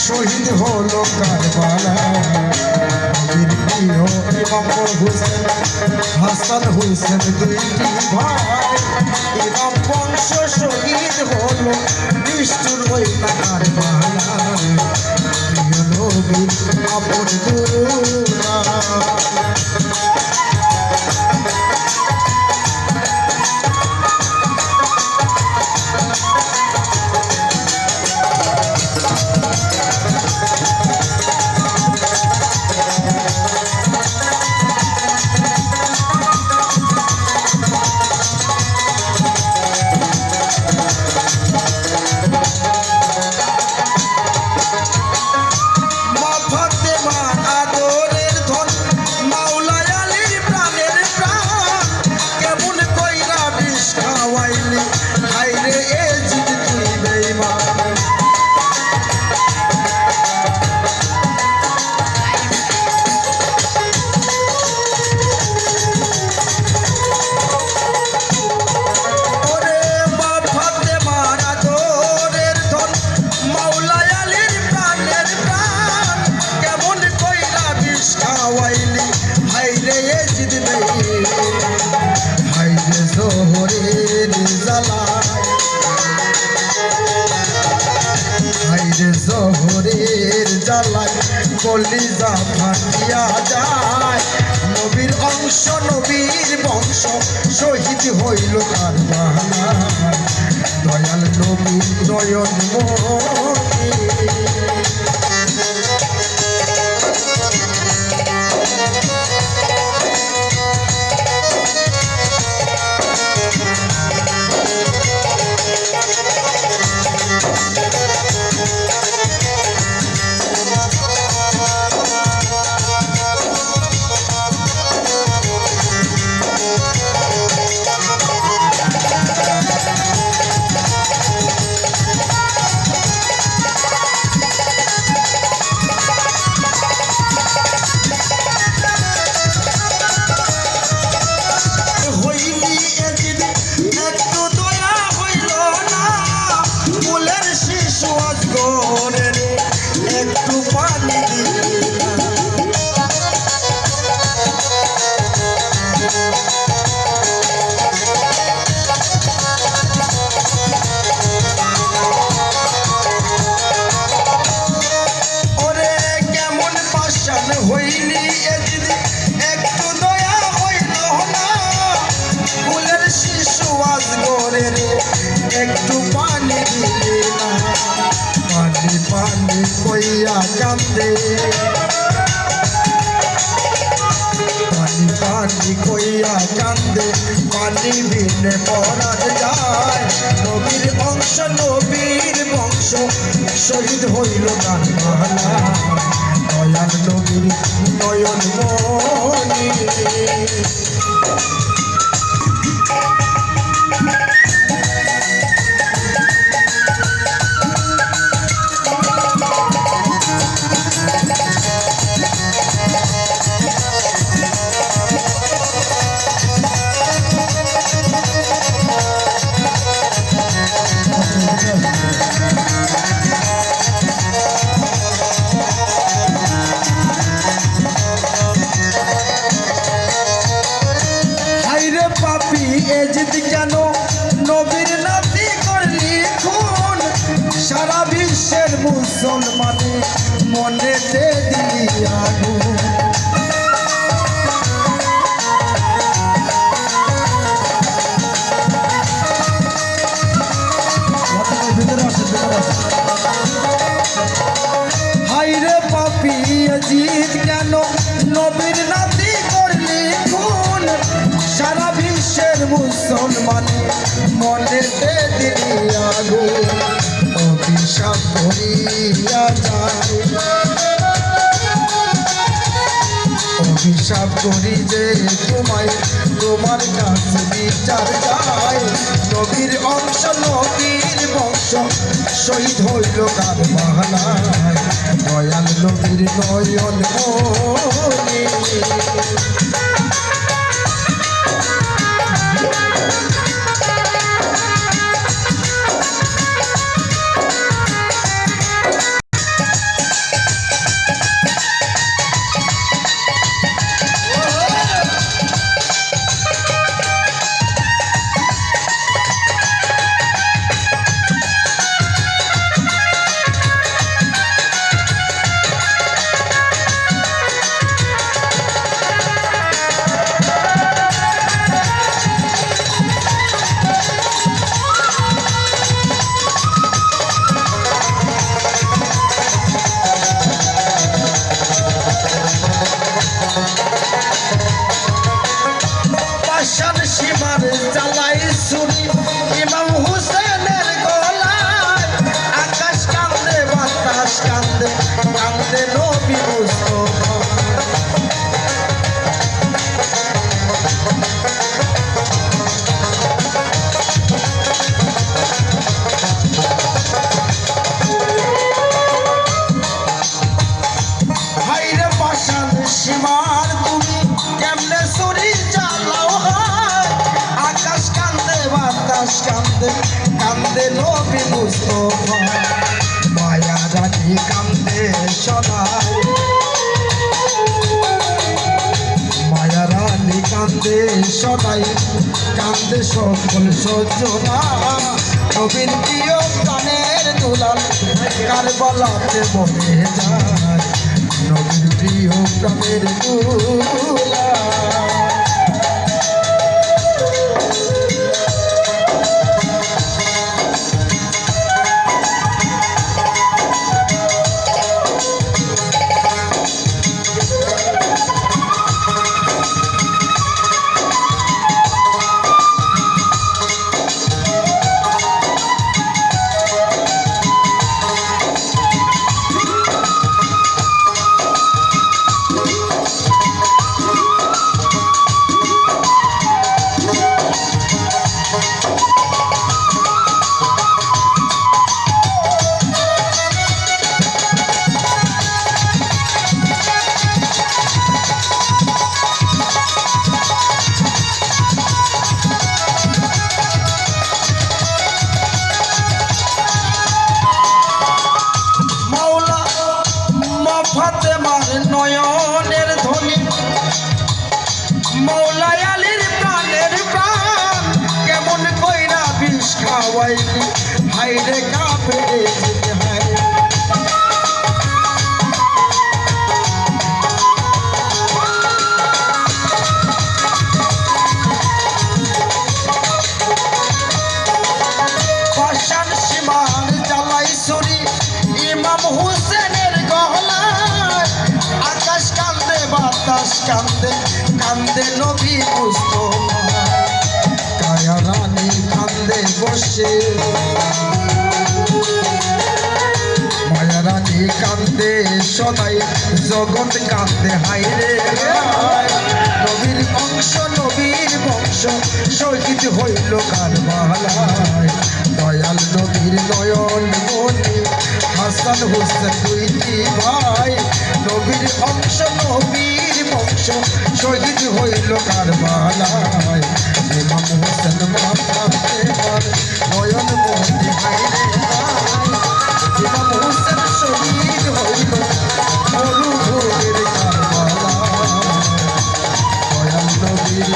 শহীদ হলো কারবালায় নবীর প্রিয় ইমাম হোসেন হাসান হোসেন দুইটি ভাই ইমাম বংশ শহীদ হলো নিষ্ঠুর হইল কারবালায় প্রিয় নবীর আপন দুলা জোহরের জ্বালায় কলিজা ফাটিয়া যায় নবীর অংশ নবীর বংশ শহীদ হইল কারবালায় দয়াল নবীর নয়ন মনি একটু পানি দিলে না পানি পানি কইয়া কান্দে পানি পানি কইয়া কান্দে পানি বিনে পরাণ যায় নবীর বংশ শহীদ হইল কারবালায় দয়াল নবীর নয়ন মনি এজিদ কেন নবীর নাতি করলি খুন সারা বিশ্বের মুসলমানে মনেতে দিলি আগুন হাইরে পাপি এজিদ কেন নবীর নাতি করলি খুন সারা বিশ্বের মুসলমানে মনেতে দিলি আগুন অভিশাপ করিয়া যায় অভিশাপ করি যে তোমায় তোমার কাছে বিচার যায় নবীর অংশ নবীর বংশ শহীদ হইল কারবালায় দয়াল নবীর নয়ন মনি কান্দে নবী মুস্তফা হাইরে পাশান সীমার তুমি কেমনে ছুরি চালাও হায় আকাশ কান্দে বাতাস কান্দে কান্দে নবী মুস্তফা মায়া রানী কান্দে সদাই মায়া রানী কান্দে সদাই কান্দে সকল সজ্জনা নবীর প্রিয় প্রাণের দুলাল কারবালাতে বলে যায় নবীর প্রিয় প্রাণের দুলাল ফাতেমার নয়নের ধ্বনি মৌলা আলীর প্রাণের প্রাণ কেমন কইরা বিষ খাওয়াইলি হাইরে কাফেরে যেতে হয় পাশান সীমার জ্বালাই ছুরি ইমাম হুসেনের গহলায় আকাশ কান্দে বাতাস কান্দে কান্দে নবী মুস্তফা কায়া রানী কান্দে বসে মায়া রানী কান্দে সদাই জগৎ কান্দে হাইরে নবীর বংশ শহীদ হইল কারবালায় দয়াল নবীর নয়ন মনি হাসান হোসেন দুইটি ভাই নবীর বংশ শহীদ হইল কারবালায় ইমাম হোসেন মাথা এবার নয়ন মনি হাইরে ইমাম হোসেন শহীদ হইল মরুভূমির কারবালায় দয়াল নবীর